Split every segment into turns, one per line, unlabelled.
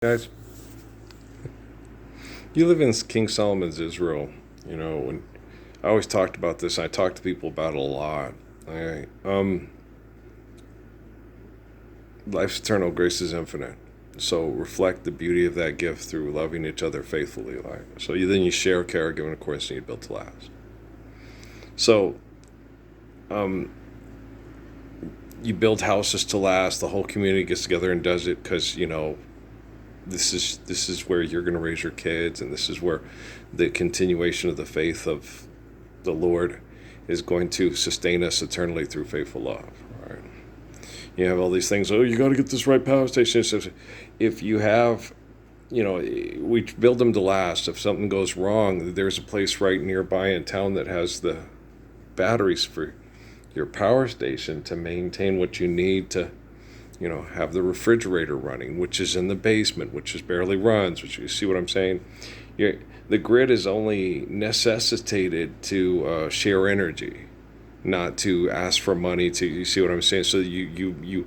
Guys, you live in King Solomon's Israel. When I always talked about this, I talk to people about it a lot. I, life's eternal, grace is infinite. So reflect the beauty of that gift through loving each other faithfully. Then you share care, given of course, and you build to last. So you build houses to last. The whole community gets together and does it because this is where you're going to raise your kids, and this is where the continuation of the faith of the Lord is going to sustain us eternally through faithful love. All right. You have all these things. Oh, you got to get this right power station. So if you have, we build them to last. If something goes wrong, there's a place right nearby in town that has the batteries for your power station to maintain what you need to have the refrigerator running, which is in the basement, which just barely runs, which you see what I'm saying? The grid is only necessitated to share energy, not to ask for money to, you see what I'm saying? So you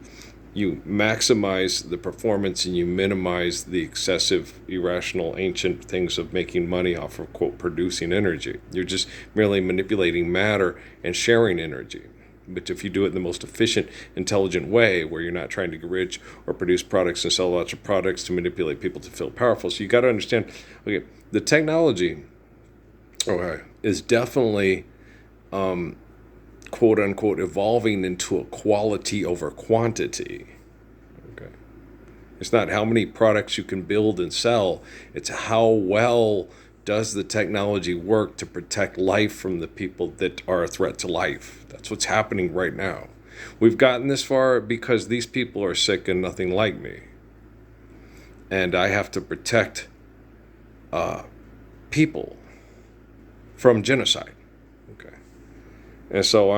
maximize the performance and you minimize the excessive, irrational, ancient things of making money off of, quote, producing energy. You're just merely manipulating matter and sharing energy. But if you do it in the most efficient, intelligent way, where you're not trying to get rich or produce products and sell lots of products to manipulate people to feel powerful. So you got to understand, okay, the technology, okay, is definitely, quote unquote, evolving into a quality over quantity. Okay, it's not how many products you can build and sell; it's how well does the technology work to protect life from the people that are a threat to life. That's what's happening right now. We've gotten this far because these people are sick and nothing like me, and I have to protect people from genocide. Okay, and so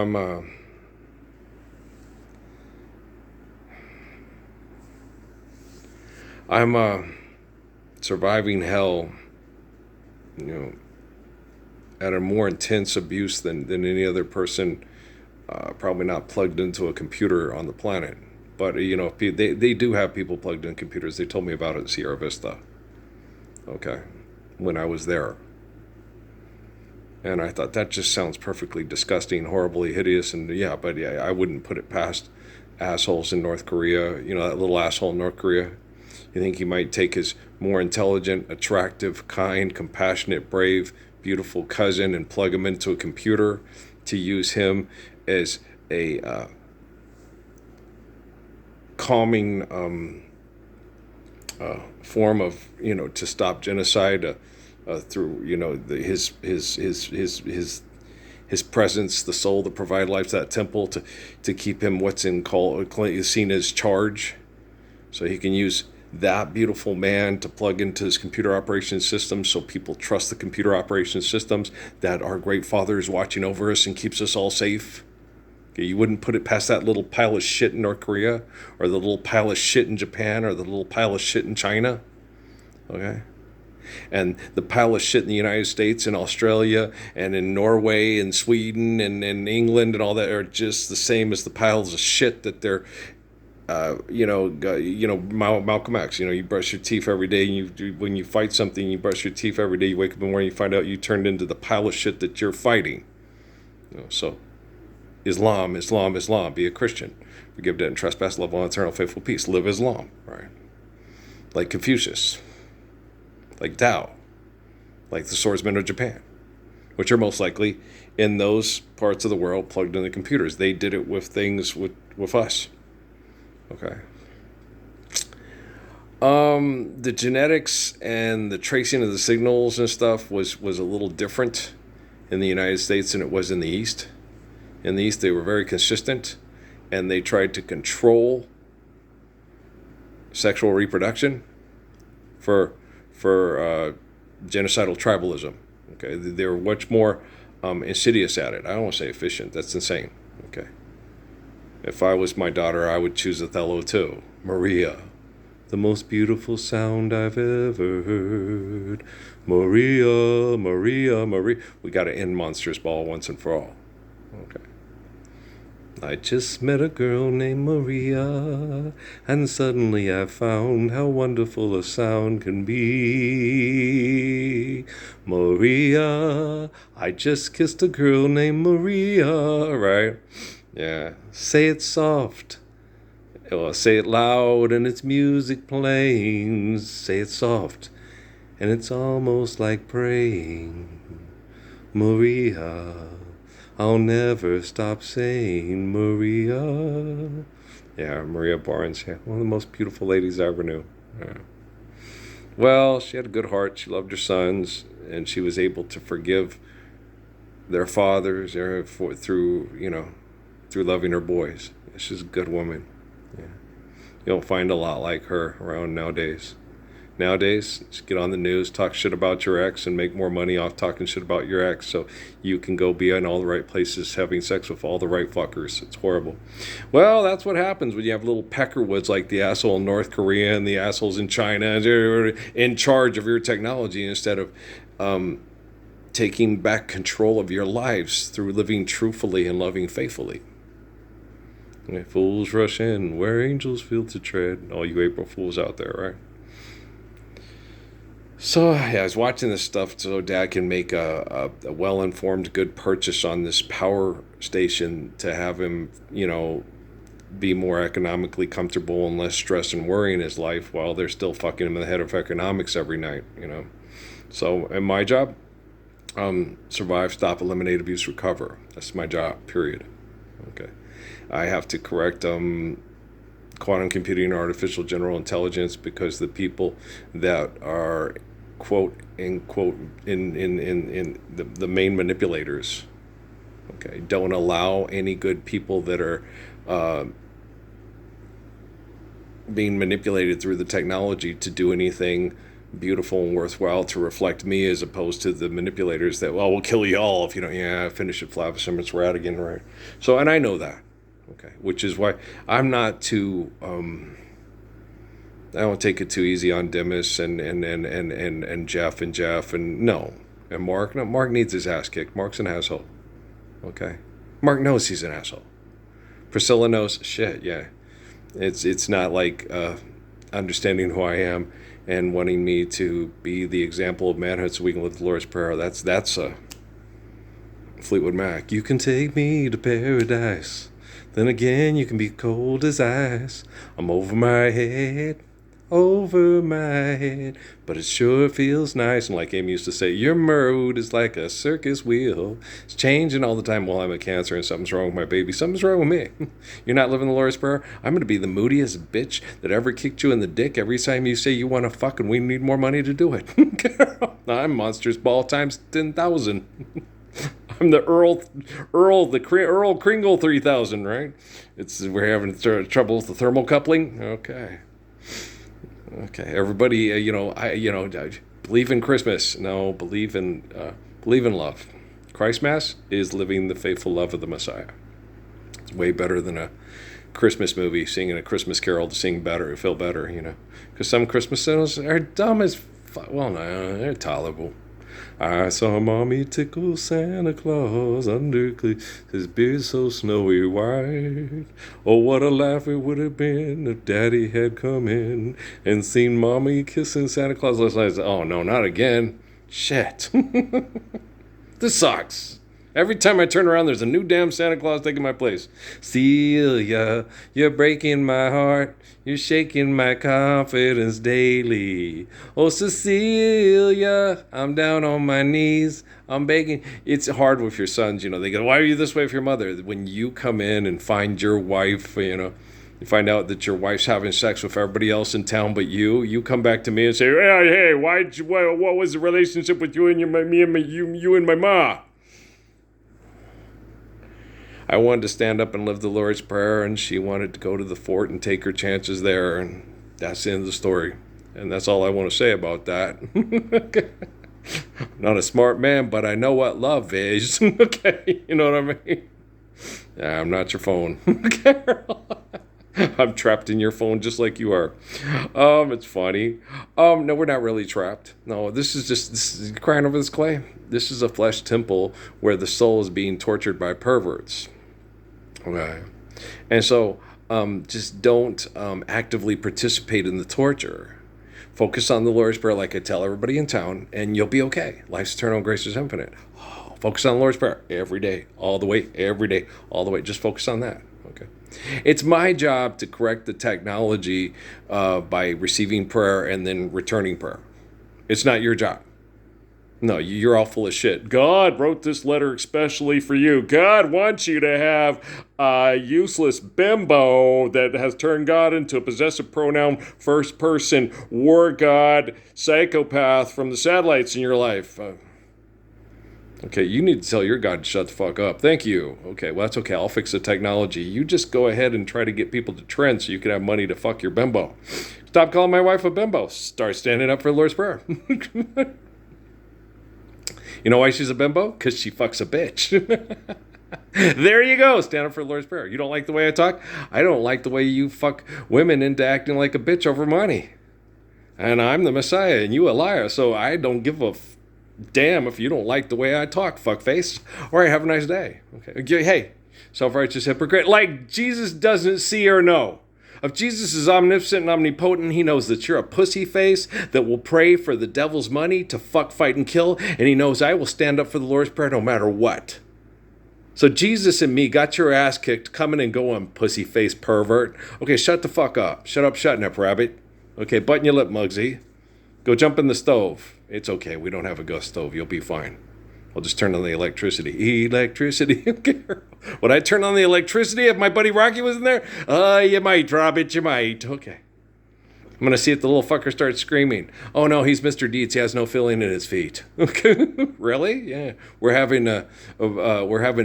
I'm surviving hell, you know, at a more intense abuse than any other person, probably not plugged into a computer on the planet. But they do have people plugged in computers. They told me about it at Sierra Vista. Okay, when I was there, and I thought that just sounds perfectly disgusting, horribly hideous, and but I wouldn't put it past assholes in North Korea. That little asshole in North Korea. You think he might take his more intelligent, attractive, kind, compassionate, brave, beautiful cousin and plug him into a computer to use him as a calming form of, to stop genocide through, his presence, the soul that provide life to that temple, to keep him what's in call seen as charge, so he can use that beautiful man to plug into his computer operation systems, so people trust the computer operation systems that our great Father is watching over us and keeps us all safe. Okay, you wouldn't put it past that little pile of shit in North Korea, or the little pile of shit in Japan, or the little pile of shit in China. Okay? And the pile of shit in the United States and Australia and in Norway and Sweden and in England and all that are just the same as the piles of shit that they're Malcolm X. You brush your teeth every day. And when you fight something, you brush your teeth every day. You wake up in the morning, you find out you turned into the pile of shit that you're fighting. So, Islam, Islam, Islam. Be a Christian. Forgive debt and trespass. Love all, eternal, faithful peace. Live Islam, right? Like Confucius, like Tao, like the swordsmen of Japan, which are most likely in those parts of the world plugged into computers. They did it with things with us. Okay. The genetics and the tracing of the signals and stuff was a little different in the United States than it was in the East. In the East, they were very consistent, and they tried to control sexual reproduction for genocidal tribalism. Okay, they were much more insidious at it. I don't want to say efficient. That's insane. Okay. If I was my daughter, I would choose Othello too. Maria, the most beautiful sound I've ever heard. Maria, Maria, Maria. We got to end Monsters Ball once and for all. Okay. I just met a girl named Maria, and suddenly I found how wonderful a sound can be. Maria, I just kissed a girl named Maria, right? Yeah, say it soft. Or say it loud and it's music playing. Say it soft and it's almost like praying. Maria, I'll never stop saying Maria. Yeah, Maria Barnes, yeah, one of the most beautiful ladies I ever knew. Yeah. Well, she had a good heart. She loved her sons, and she was able to forgive their fathers through loving her boys. She's a good woman. Yeah. You don't find a lot like her around nowadays. Nowadays, just get on the news, talk shit about your ex, and make more money off talking shit about your ex so you can go be in all the right places having sex with all the right fuckers. It's horrible. Well, that's what happens when you have little peckerwoods like the asshole in North Korea and the assholes in China in charge of your technology instead of taking back control of your lives through living truthfully and loving faithfully. Fools rush in where angels feel to tread. All you April Fools out there, right? So yeah, I was watching this stuff so Dad can make a well-informed, good purchase on this power station to have him, be more economically comfortable and less stress and worry in his life while they're still fucking him in the head of economics every night, So, and my job, survive, stop, eliminate, abuse, recover. That's my job, period. Okay. I have to correct quantum computing and artificial general intelligence because the people that are quote in the main manipulators, okay, don't allow any good people that are being manipulated through the technology to do anything beautiful and worthwhile to reflect me, as opposed to the manipulators that, well, we'll kill you all if you don't. Finish it, Flavius Simmons, we're out again, right? So, and I know that. Okay, which is why I'm not too. I don't take it too easy on Demis and Jeff and no, and Mark. No, Mark needs his ass kicked. Mark's an asshole. Okay, Mark knows he's an asshole. Priscilla knows shit. Yeah, it's not like understanding who I am and wanting me to be the example of manhood so we can live the Lord's Prayer. That's Fleetwood Mac. You can take me to paradise. Then again, you can be cold as ice. I'm over my head, but it sure feels nice. And like Amy used to say, your mood is like a circus wheel. It's changing all the time. Well, I'm a Cancer and something's wrong with my baby. Something's wrong with me. You're not living the Lord's Prayer? I'm going to be the moodiest bitch that ever kicked you in the dick every time you say you want to fuck and we need more money to do it. I'm Monsters Ball times 10,000. I'm the Earl Kringle 3000, right? We're having trouble with the thermocoupling. Okay. Everybody, I believe in Christmas. No, believe in love. Christmas is living the faithful love of the Messiah. It's way better than a Christmas movie, singing a Christmas carol to feel better, Because some Christmas songs are dumb as fuck. Well, no, they're tolerable. I saw Mommy tickle Santa Claus under his beard so snowy white. Oh, what a laugh it would have been if Daddy had come in and seen Mommy kissing Santa Claus last night. Oh, no, not again. Shit. This sucks. Every time I turn around, there's a new damn Santa Claus taking my place. Celia, you're breaking my heart. You're shaking my confidence daily. Oh, Cecilia, I'm down on my knees. I'm begging. It's hard with your sons, They go, why are you this way with your mother? When you come in and find your wife, you find out that your wife's having sex with everybody else in town but you come back to me and say, hey, what was the relationship with you and you and my ma? I wanted to stand up and live the Lord's Prayer, and she wanted to go to the fort and take her chances there, and that's the end of the story. And that's all I want to say about that. Not a smart man, but I know what love is. Okay, you know what I mean? Yeah, I'm not your phone. I'm trapped in your phone just like you are. It's funny. No, we're not really trapped. No, this is crying over this clay. This is a flesh temple where the soul is being tortured by perverts. Okay. And so just don't actively participate in the torture. Focus on the Lord's Prayer like I tell everybody in town, and you'll be okay. Life's eternal, grace is infinite. Focus on the Lord's Prayer every day, all the way, every day, all the way. Just focus on that. Okay. It's my job to correct the technology by receiving prayer and then returning prayer. It's not your job. No, you're all full of shit. God wrote this letter especially for you. God wants you to have a useless bimbo that has turned God into a possessive pronoun, first person, war god, psychopath from the satellites in your life. Okay, you need to tell your God to shut the fuck up. Thank you. Okay, well, that's okay. I'll fix the technology. You just go ahead and try to get people to trend so you can have money to fuck your bimbo. Stop calling my wife a bimbo. Start standing up for the Lord's Prayer. You know why she's a bimbo? Because she fucks a bitch. There you go. Stand up for the Lord's Prayer. You don't like the way I talk? I don't like the way you fuck women into acting like a bitch over money. And I'm the Messiah and you a liar, so I don't give a damn if you don't like the way I talk, fuckface. All right, have a nice day. Okay. Hey, self-righteous hypocrite. Like Jesus doesn't see or know. If Jesus is omniscient and omnipotent, he knows that you're a pussy face that will pray for the devil's money to fuck, fight, and kill. And he knows I will stand up for the Lord's Prayer no matter what. So Jesus and me got your ass kicked, coming and going, pussy face pervert. Okay, shut the fuck up. Shut up, shutting up, rabbit. Okay, button your lip, Muggsy. Go jump in the stove. It's okay. We don't have a gas stove. You'll be fine. I'll just turn on the electricity. Electricity. Would I turn on the electricity if my buddy Rocky was in there? You might, Robert. You might. Okay. I'm going to see if the little fucker starts screaming. Oh, no, he's Mr. Deeds. He has no feeling in his feet. Okay. Really? Yeah. We're having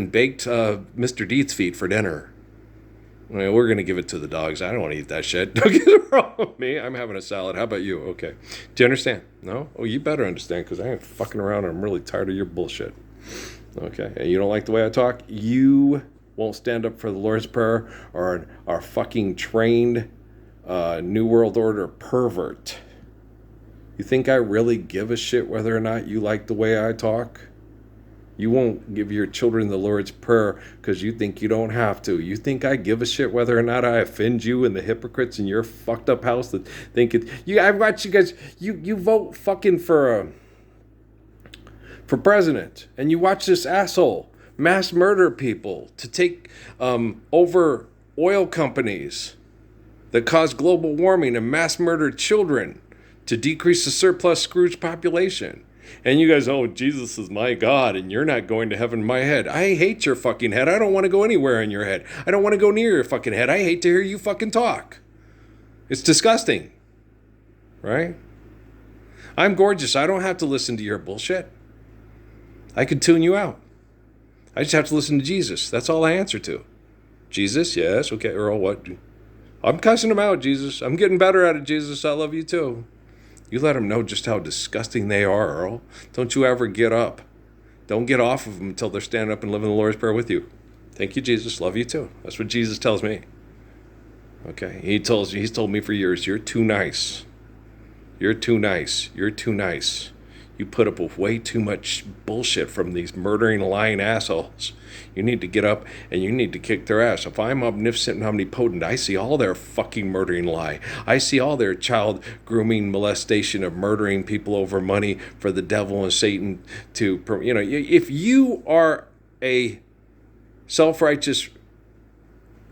baked Mr. Deeds feet for dinner. I mean, we're going to give it to the dogs. I don't want to eat that shit. Don't get it wrong with me. I'm having a salad. How about you? Okay. Do you understand? No? Oh, you better understand because I ain't fucking around and I'm really tired of your bullshit. Okay. And you don't like the way I talk? You won't stand up for the Lord's Prayer or are fucking trained New World Order pervert. You think I really give a shit whether or not you like the way I talk? You won't give your children the Lord's Prayer because you think you don't have to. You think I give a shit whether or not I offend you and the hypocrites in your fucked up house that think it. I watch you guys. You vote fucking for president, and you watch this asshole mass murder people to take over oil companies that cause global warming and mass murder children to decrease the surplus Scrooge population. And you guys, oh, Jesus is my God, and you're not going to heaven in my head. I hate your fucking head. I don't want to go anywhere in your head. I don't want to go near your fucking head. I hate to hear you fucking talk. It's disgusting. Right? I'm gorgeous. I don't have to listen to your bullshit. I could tune you out. I just have to listen to Jesus. That's all I answer to. Jesus, yes, okay, Earl, what? I'm cussing him out, Jesus. I'm getting better at it, Jesus. I love you too. You let them know just how disgusting they are, Earl. Don't you ever get up. Don't get off of them until they're standing up and living the Lord's Prayer with you. Thank you, Jesus. Love you too. That's what Jesus tells me. Okay. He's told me for years, you're too nice. You're too nice. You're too nice. You put up with way too much bullshit from these murdering, lying assholes. You need to get up and you need to kick their ass. If I'm omniscient and omnipotent, I see all their fucking murdering lie. I see all their child grooming molestation of murdering people over money for the devil and Satan to, if you are a self-righteous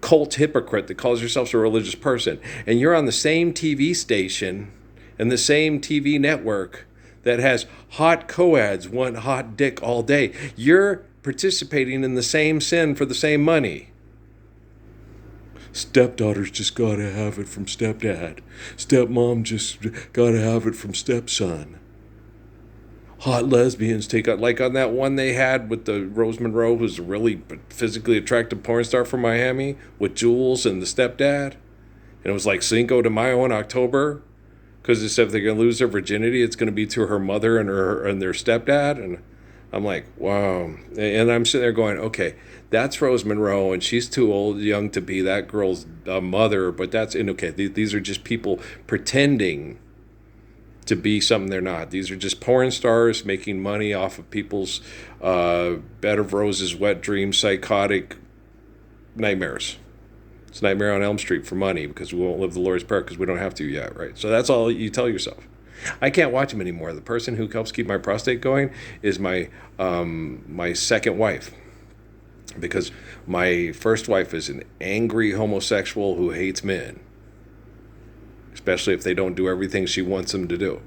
cult hypocrite that calls yourself a religious person and you're on the same TV station and the same TV network that has hot co-eds want hot dick all day, you're participating in the same sin for the same money. Stepdaughters just gotta have it from stepdad. Stepmom just gotta have it from stepson. Hot lesbians take out, like on that one they had with the Rose Monroe, who's a really physically attractive porn star from Miami, with Jules and the stepdad. And it was like Cinco de Mayo in October. Because they said if they're going to lose their virginity, it's going to be to her mother and their stepdad. And I'm like, wow. And I'm sitting there going, okay, that's Rose Monroe, and she's too young to be that girl's mother. But these are just people pretending to be something they're not. These are just porn stars making money off of people's bed of roses, wet dreams, psychotic nightmares. It's Nightmare on Elm Street for money because we won't live the Lord's Prayer because we don't have to yet, right? So that's all you tell yourself. I can't watch him anymore. The person who helps keep my prostate going is my my second wife, because my first wife is an angry homosexual who hates men, especially if they don't do everything she wants them to do.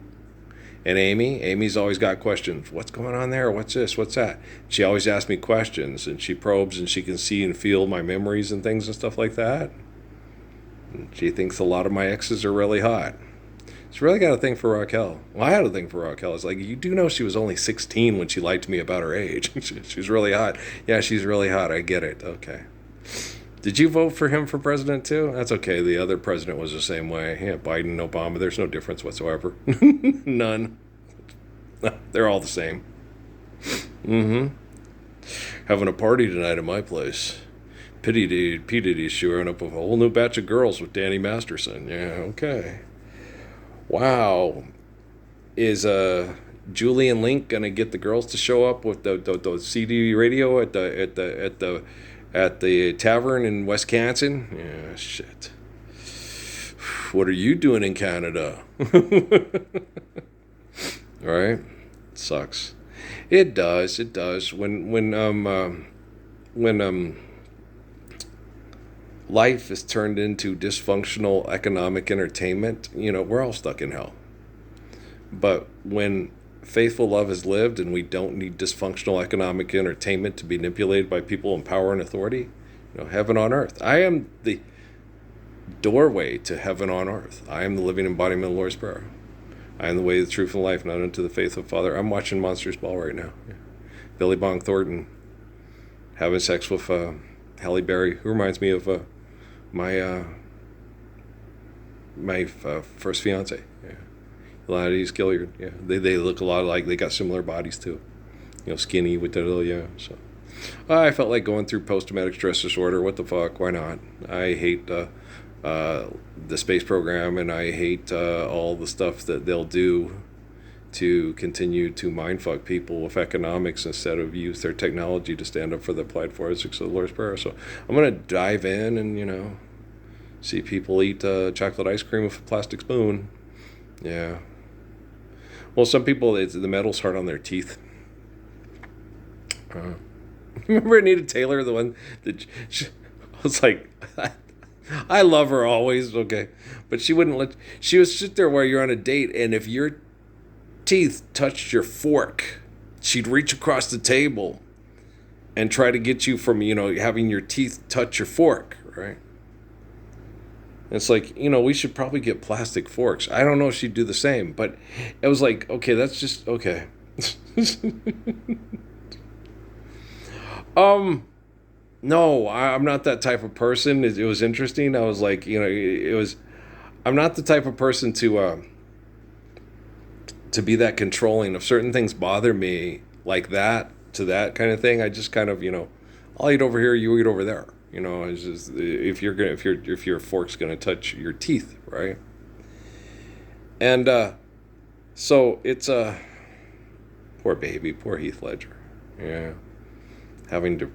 And Amy's always got questions. What's going on there? What's this? What's that? She always asks me questions, and she probes, and she can see and feel my memories and things and stuff like that. And she thinks a lot of my exes are really hot. She's really got a thing for Raquel. Well, I had a thing for Raquel. It's like, you do know she was only 16 when she lied to me about her age. She's really hot. Yeah, she's really hot. I get it. Okay. Did you vote for him for president too? That's okay. The other president was the same way. Yeah, Biden, Obama, there's no difference whatsoever. None. They're all the same. Having a party tonight at my place. P. Diddy's showing up with a whole new batch of girls with Danny Masterson. Yeah, okay. Wow. Is Julian Link gonna get the girls to show up with the CD radio at the tavern in West Canton? Yeah, shit. What are you doing in Canada? All right, sucks. It does. When life is turned into dysfunctional economic entertainment, we're all stuck in hell. But when faithful love is lived and we don't need dysfunctional economic entertainment to be manipulated by people in power and authority, heaven on earth. I am the doorway to heaven on earth. I am the living embodiment of the Lord's Prayer. I am the way, the truth, and life, not unto the faith of Father. I'm watching Monsters Ball right now. Yeah. Billy Bong Thornton having sex with Halle Berry, who reminds me of my first fiance. Yeah. Gladys Gilliard. Yeah, they look a lot alike. They got similar bodies too. Skinny with the little, yeah. So I felt like going through post-traumatic stress disorder. What the fuck? Why not? I hate the space program, and I hate all the stuff that they'll do to continue to mindfuck people with economics instead of use their technology to stand up for the applied physics of the Lord's Prayer. So I'm going to dive in and, see people eat chocolate ice cream with a plastic spoon. Yeah. Well, some people, the metal's hard on their teeth. Remember Anita Taylor, the one that I was like, I love her always, okay, but she wouldn't she would sit there while you're on a date, and if your teeth touched your fork, she'd reach across the table and try to get you from, having your teeth touch your fork, right? It's like, we should probably get plastic forks. I don't know if she'd do the same, but it was like, okay, that's just, okay. No, I'm not that type of person. It was interesting. I was like, I'm not the type of person to be that controlling. If certain things bother me like that, to that kind of thing, I just kind of, I'll eat over here, you eat over there. It's just, if your fork's gonna touch your teeth, right? And so it's poor baby, poor Heath Ledger, yeah, having to,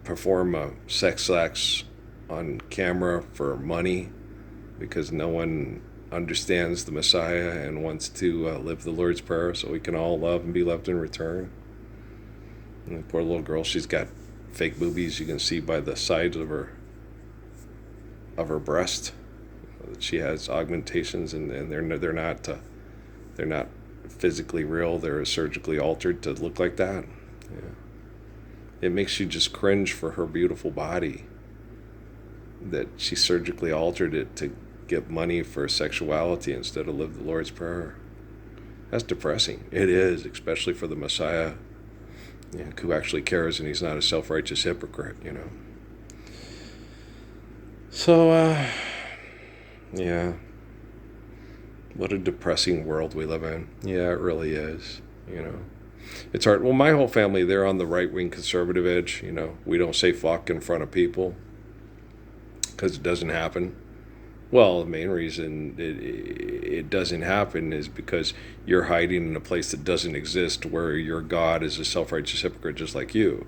perform sex acts on camera for money because no one understands the Messiah and wants to live the Lord's Prayer so we can all love and be loved in return. And the poor little girl, she's got fake boobies you can see by the sides of her breast. She has augmentations, and they're not physically real. They're surgically altered to look like that. Yeah. It makes you just cringe for her beautiful body, that she surgically altered it to get money for sexuality instead of live the Lord's Prayer. That's depressing. It is, especially for the Messiah, who actually cares, and he's not a self-righteous hypocrite, So, yeah. What a depressing world we live in. Yeah, it really is, It's hard. Well, my whole family, they're on the right-wing conservative edge, We don't say fuck in front of people because it doesn't happen. Well, the main reason it doesn't happen is because you're hiding in a place that doesn't exist, where your God is a self-righteous hypocrite just like you.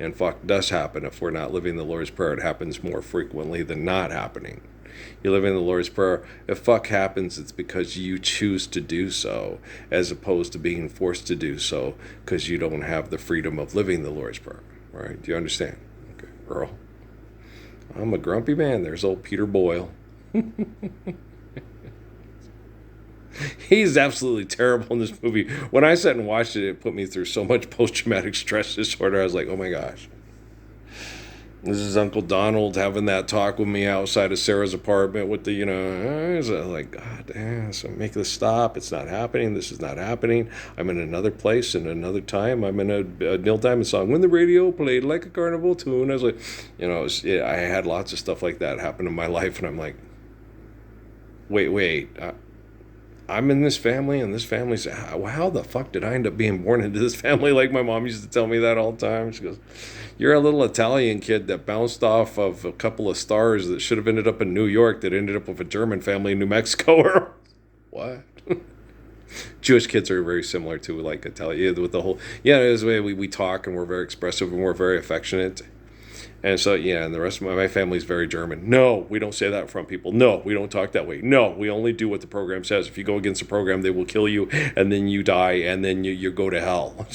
And fuck does happen if we're not living the Lord's Prayer. It happens more frequently than not happening. You live in the Lord's Prayer. If fuck happens, it's because you choose to do so, as opposed to being forced to do so because you don't have the freedom of living the Lord's Prayer. All right? Do you understand? Okay, Earl. I'm a grumpy man. There's old Peter Boyle. He's absolutely terrible in this movie. When I sat and watched it, it put me through so much post-traumatic stress disorder. I was like, oh my gosh. This is Uncle Donald having that talk with me outside of Sarah's apartment with the, I was like, God damn, so make this stop. It's not happening. This is not happening. I'm in another place in another time. I'm in a Neil Diamond song. When the radio played like a carnival tune. I was like, I had lots of stuff like that happen in my life. And I'm like, wait. I'm in this family, and this family's, how the fuck did I end up being born into this family? Like my mom used to tell me that all the time. She goes, you're a little Italian kid that bounced off of a couple of stars that should have ended up in New York that ended up with a German family in New Mexico. Or what? Jewish kids are very similar to like Italian with the whole, it's the way we talk, and we're very expressive and we're very affectionate. And so, and the rest of my family's very German. No, we don't say that in front of people. No, we don't talk that way. No, we only do what the program says. If you go against the program, they will kill you, and then you die, and then you go to hell.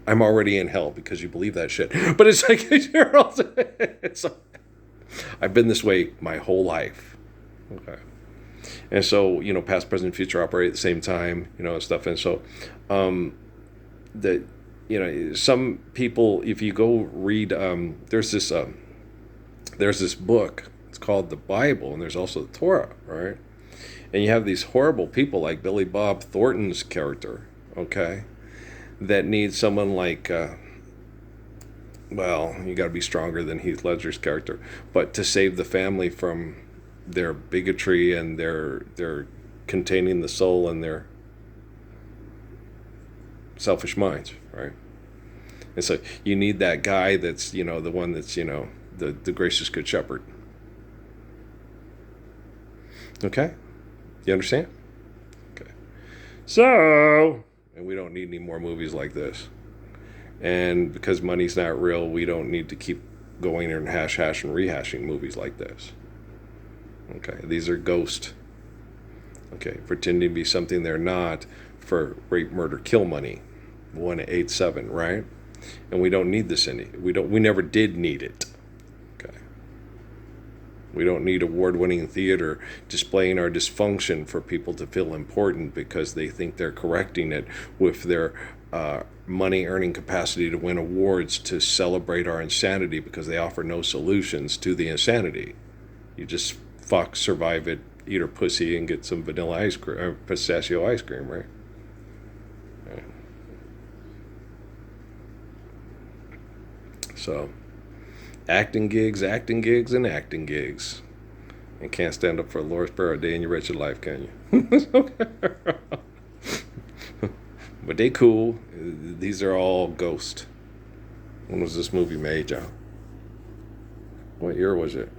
I'm already in hell because you believe that shit. But it's like, I've been this way my whole life. Okay. And so, past, present, future operate at the same time, and stuff. And so, some people, if you go read, there's this book, it's called the Bible, and there's also the Torah, right? And you have these horrible people like Billy Bob Thornton's character, okay, that need someone like, you got to be stronger than Heath Ledger's character, but to save the family from their bigotry and their containing the soul and their selfish minds, right? And so you need that guy that's, the one that's, the gracious good shepherd. Okay? You understand? Okay. So, and we don't need any more movies like this. And because money's not real, we don't need to keep going and hash and rehashing movies like this. Okay? These are ghost. Okay? Pretending to be something they're not for rape, murder, kill money. 187, right? And we don't need this we never did need it. Okay. We don't need award-winning theater displaying our dysfunction for people to feel important because they think they're correcting it with their money-earning capacity to win awards to celebrate our insanity because they offer no solutions to the insanity. You just fuck, survive it, eat her pussy, and get some vanilla ice cream, or pistachio ice cream, right? So, acting gigs, and can't stand up for the Lord's Prayer a day in your wretched life, can you? But they cool. These are all ghost. When was this movie made, Joe? What year was it?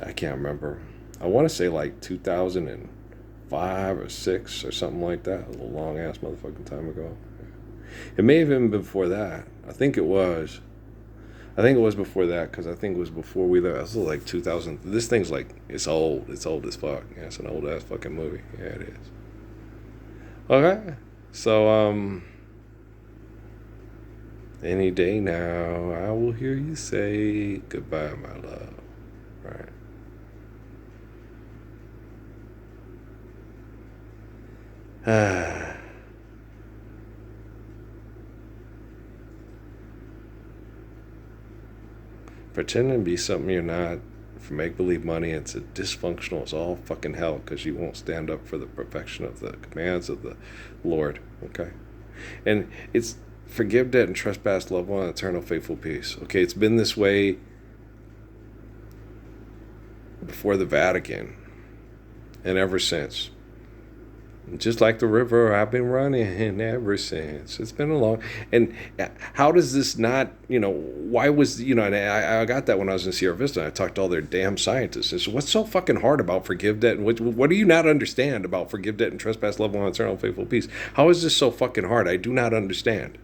I can't remember. I want to say like 2005 or 6 or something like that. A little long ass motherfucking time ago. It may have even been before that. I think it was before that because I think it was before we left. It was like 2000. This thing's like, it's old. It's old as fuck. Yeah, it's an old ass fucking movie. Yeah, it is. Okay. So, any day now, I will hear you say goodbye, my love. Right. Pretending to be something you're not for make-believe money, it's a dysfunctional, it's all fucking hell because you won't stand up for the perfection of the commands of the Lord, okay? And it's forgive debt and trespass, love one, eternal faithful peace. Okay, it's been this way before the Vatican and ever since. Just like the river, I've been running ever since. It's been a long... And how does this not, why was, and I got that when I was in Sierra Vista. I talked to all their damn scientists. I said, what's so fucking hard about forgive debt? And what do you not understand about forgive debt and trespass, love one, eternal faithful peace? How is this so fucking hard? I do not understand.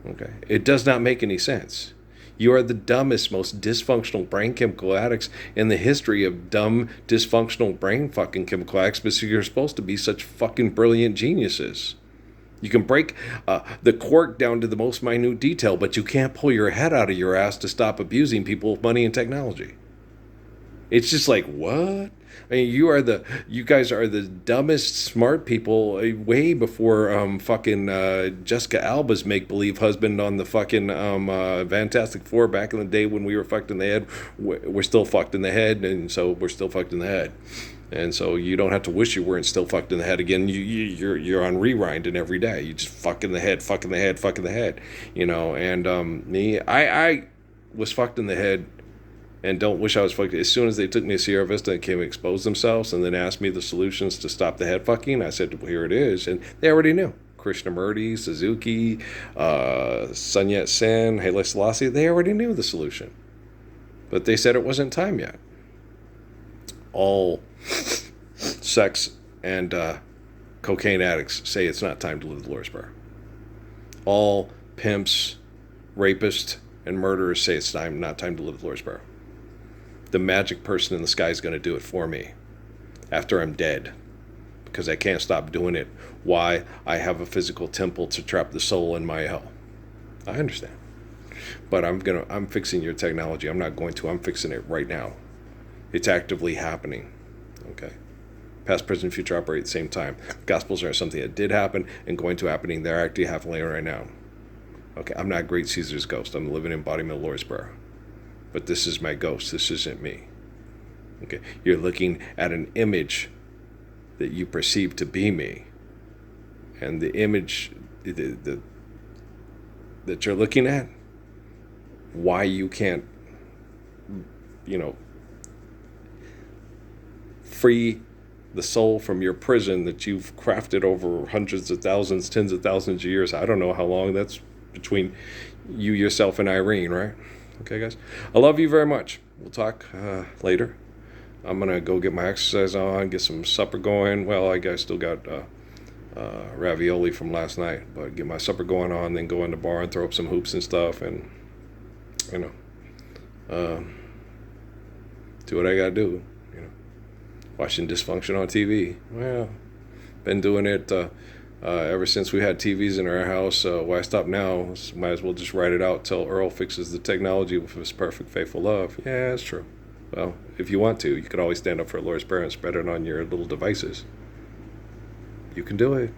Okay, it does not make any sense. You are the dumbest, most dysfunctional brain chemical addicts in the history of dumb, dysfunctional brain fucking chemical addicts, because you're supposed to be such fucking brilliant geniuses. You can break the cork down to the most minute detail, but you can't pull your head out of your ass to stop abusing people with money and technology. It's just like, what? I mean, you guys are the dumbest smart people way before fucking Jessica Alba's make believe husband on the fucking Fantastic Four back in the day when we were fucked in the head. We're still fucked in the head, and so we're still fucked in the head. And so you don't have to wish you weren't still fucked in the head again. You're on rewinding every day. You just fuck in the head, fuck in the head, fuck in the head. You know, and I was fucked in the head. And don't wish I was fucked. As soon as they took me to Sierra Vista and came and exposed themselves and then asked me the solutions to stop the head fucking, I said, well, here it is. And they already knew. Krishnamurti, Suzuki, Sun Yat-sen, Haile Selassie, they already knew the solution. But they said it wasn't time yet. All sex and cocaine addicts say it's not time to live the Lord's Prayer. All pimps, rapists, and murderers say it's not time to live the Lord's Prayer. The magic person in the sky is going to do it for me after I'm dead, because I can't stop doing it. Why? I have a physical temple to trap the soul in my hell. I understand. But I'm fixing your technology. I'm fixing it right now. It's actively happening. Okay. Past, present, future operate at the same time. Gospels are something that did happen and going to happening. They're actually happening right now. Okay, I'm not Great Caesar's ghost. I'm the living embodiment of the Lord's Prayer. But this is my ghost. This isn't me. Okay, you're looking at an image that you perceive to be me. And the image that you're looking at, why you can't, free the soul from your prison that you've crafted over hundreds of thousands, tens of thousands of years. I don't know how long that's between you, yourself, and Irene, right? Okay, guys. I love you very much. We'll talk later. I'm going to go get my exercise on, get some supper going. Well, I guess still got ravioli from last night, but get my supper going on, then go in the bar and throw up some hoops and stuff, and, do what I got to do. Watching dysfunction on TV. Well, been doing it ever since we had TVs in our house. Why stop now? Might as well just write it out till Earl fixes the technology with his perfect, faithful love. Yeah, that's true. Well, if you want to, you could always stand up for Lord's Prayer and spread it on your little devices. You can do it.